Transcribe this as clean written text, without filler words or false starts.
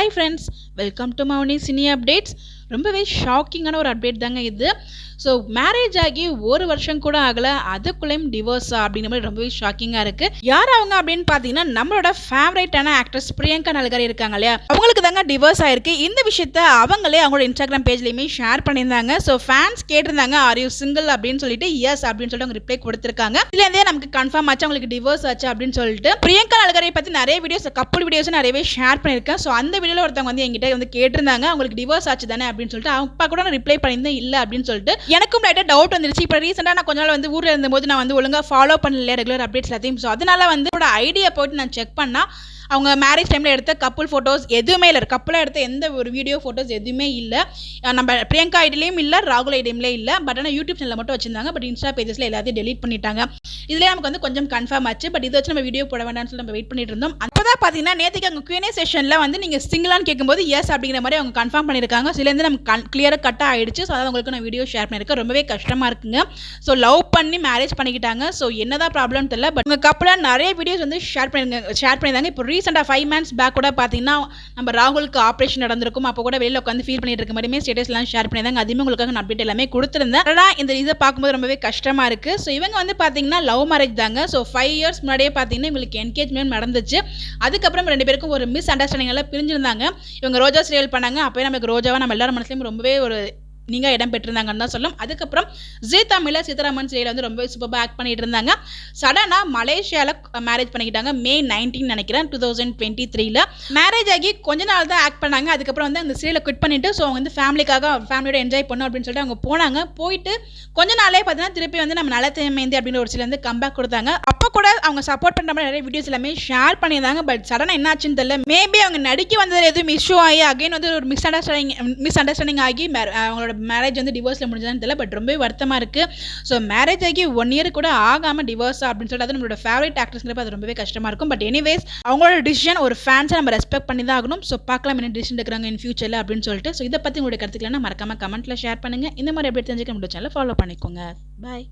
Hi friends, welcome to Mouni cine updates. ரொம்பவே ஷாக்கிங்கான ஒரு அப்டேட் தாங்க இது. ஸோ மேரேஜ் ஆகி ஒரு வருஷம் கூட ஆகலை, அதுக்குள்ளேயும் டிவோர்ஸா அப்படிங்கிற மாதிரி ரொம்பவே ஷாக்கிங்காக இருக்குது. யார் அவங்க அப்படின்னு பார்த்தீங்கன்னா நம்மளோட ஃபேவரட்டான ஆக்ட்ரஸ் பிரியங்கா நல்கரி இருக்காங்க இல்லையா, அவங்களுக்கு தாங்க டிவோர்ஸ் ஆயிருக்கு. இந்த விஷயத்த அவங்களே அவங்களோட இன்ஸ்டாகிராம் பேஜ்லேயுமே ஷேர் பண்ணியிருந்தாங்க. ஸோ ஃபேன்ஸ் கேட்டிருந்தாங்க ஆர் யூ சிங்கிள் அப்படின்னு சொல்லிட்டு, எஸ் அப்படின்னு சொல்லிட்டு அவங்க ரிப்ளை கொடுத்துருக்காங்க. இதுலேருந்தே நமக்கு கன்ஃபார்ம் ஆச்சு அவங்களுக்கு டிவோர்ஸ் ஆச்சு அப்படின்னு சொல்லிட்டு. பிரியங்கா நல்கரியை பற்றி நிறைய வீடியோஸ், கப்புள் வீடியோஸ் நிறையவே ஷேர் பண்ணியிருக்கேன். ஸோ அந்த வீடியோவில் ஒருத்தவங்க வந்து என்கிட்ட வந்து கேட்டிருந்தாங்க அவங்களுக்கு டிவோர்ஸ் ஆச்சு தானே அப்படின்னு சொல்லிட்டு. அப்பா கூட நான் ரிப்ளை பண்ணியிருந்தேன் இல்லை அப்படின்னு சொல்லிட்டு. எனக்கும் லைட்டாக டவுட் வந்துருச்சு. இப்போ ரீசெண்டாக நான் கொஞ்ச நாள் வந்து ஊரில் இருந்தபோது நான் வந்து ஒழுங்காக ஃபாலோ பண்ணல ரெகுலர் அப்டேட்ஸ் எல்லாத்தையும். ஸோ அதனால வந்து என்னோட ஐடியா போட்டு நான் செக் பண்ணால் அவங்க மேரேஜ் டைமில் எடுத்த கப்புள் ஃபோட்டோஸ் எதுவுமே இல்லை. கப்புளாக எடுத்த எந்த ஒரு வீடியோ ஃபோட்டோஸ் எதுவுமே இல்லை. நம்ம பிரியங்கா ஐடியிலையும் இல்லை, ராகுல் ஐடியிலையும் இல்லை. பட் ஆனால் யூடியூப் சேனலில் மட்டும் வச்சிருந்தாங்க. பட் இன்ஸ்டா பேஜஸில் எல்லாத்தையும் டெலீட் பண்ணிட்டாங்க. இதுலேயே நமக்கு வந்து கொஞ்சம் கன்ஃபார்ம் ஆச்சு. பட் இதை வச்சு நம்ம வீடியோ போட வேண்டாம்னு சொல்லி நம்ம வெயிட் பண்ணிட்டு இருந்தோம். அப்போ தான் பார்த்தீங்கன்னா நேற்றுக்கு அவங்க Q&A செஷனில் வந்து நீங்கள் சிங்கிளான்னு கேட்கும்போது எஸ் அப்படிங்கிற மாதிரி அவங்க கன்ஃபார்ம் பண்ணியிருக்காங்க. சிலேருந்து நமக்கு கிளியராக கட் ஆகிடுச்சு. ஸோ அதாவது உங்களுக்கு நான் வீடியோ ஷேர் பண்ணியிருக்கேன். ரொம்பவே கஷ்டமாக இருக்குங்க. ஸோ லவ் பண்ணி மேரேஜ் பண்ணிக்கிட்டாங்க. ஸோ என்னதான் ப்ராப்ளம் தெரியல. பட் உங்கள் கப்பலாக நிறைய வீடியோஸ் வந்து ஷேர் பண்ணியிருந்தாங்க. இப்போ ரீசெண்டாக 5 months பேக் கூட பார்த்தீங்கன்னா நம்ம ராகுலுக்கு ஆப்ரேஷன் நடந்திருக்கும். அப்போ கூட வெளியில் உட்காந்து ஃபீல் பண்ணிட்டு இருக்க மாதிரியுமே ஸ்டேட்டஸ்லாம் ஷேர் பண்ணியிருந்தாங்க. அதுவுமே உங்களுக்காக நான் அப்டேட் எல்லாமே கொடுத்துருந்தேன். ஆனால் இந்த இதை பார்க்கும்போது ரொம்பவே கஷ்டமாக இருக்குது. ஸோ இவங்க வந்து பார்த்தீங்கன்னா லவ் மேரேஜ் தாங்க. ஸோ 5 years முன்னாடியே பார்த்தீங்கன்னா இவங்களுக்கு என்கேஜ்மெண்ட் நடந்துச்சு. அதுக்கப்புறம் 2 பேருக்கும் ஒரு மிஸ் அண்டர்ஸ்டாண்டிங் எல்லாம் பிரிஞ்சிருந்தாங்க. இவங்க ரோஜா சீரியல் பண்ணாங்க. அப்போயே நமக்கு ரோஜாவை நம்ம எல்லாரும் மனசுலையும் ரொம்பவே ஒரு நீங்க இடம் பெற்றிருந்தாங்கன்னு தான் சொல்லும். அதுக்கப்புறம் ஜீ தமிழ்ல சீதாராமன் சீரியல் வந்து ரொம்ப சூப்பராக ஆக்ட் பண்ணிட்டு இருந்தாங்க. சடனாக மலேசியாவில் மேரேஜ் பண்ணிக்கிட்டாங்க. May 19 நினைக்கிறேன் 2023. மேரேஜ் ஆகி கொஞ்ச நாள் தான் ஆக்ட் பண்ணாங்க. அதுக்கப்புறம் வந்து அந்த சீரியலை குவிட் பண்ணிட்டு ஸோ அவங்க வந்து ஃபேமிலியோட என்ஜாய் பண்ணணும் அப்படின்னு சொல்லிட்டு அவங்க போனாங்க. போயிட்டு கொஞ்ச நாளே பார்த்தீங்கன்னா திருப்பி வந்து நம்ம நலத்தேமேந்தி அப்படின்னு ஒரு சீரியல் வந்து கம்பேக் கொடுத்தாங்க. அப்போ கூட அவங்க சப்போர்ட் பண்ணுற மாதிரி நிறைய வீடியோஸ் எல்லாமே ஷேர் பண்ணியிருந்தாங்க. பட் சடனாக என்னாச்சுன்னு தெரியல. மேபி அவங்க நடிக்க வந்தது எதுவும் இஷ்யூ ஆகி அகைன் வந்து ஒரு மிஸ் அண்டர்ஸ்டாண்டிங் ஆகி அவங்களோட மேரேஜ் வந்து டிவோர்ஸில் முடிஞ்சதான்னு தெரியல. பட் ரொம்ப வருத்தமாக இருக்குது. ஸோ மேரேஜ் ஆகி 1 year கூட ஆகாமல் டிவோர்ஸ் அப்படின்னு சொல்லிட்டு அது நம்மளோட ஃபேவரட் ஆக்ட்ரஸ்ங்கிறப்ப அது ரொம்பவே கஷ்டமாக இருக்கும். பட் எனிவேஸ் அவங்களோட டிசிஷன் ஒரு ஃபேன்ஸை நம்ம ரெஸ்பெக்ட் பண்ணி தான் ஆகணும். ஸோ பார்க்கலாம் என்ன டிசிஷன் எடுக்கிறாங்க இன் ஃபியூச்சரில் அப்படின்னு சொல்லிட்டு. ஸோ இதை பற்றி உங்களுடைய கருத்துக்களை மறக்காம கமெண்ட்டில் ஷேர் பண்ணுங்கள். இந்த மாதிரி எப்படி தெரிஞ்சுக்க நம்மளோட சேனலை ஃபாலோ பண்ணிக்கோங்க. பாய்.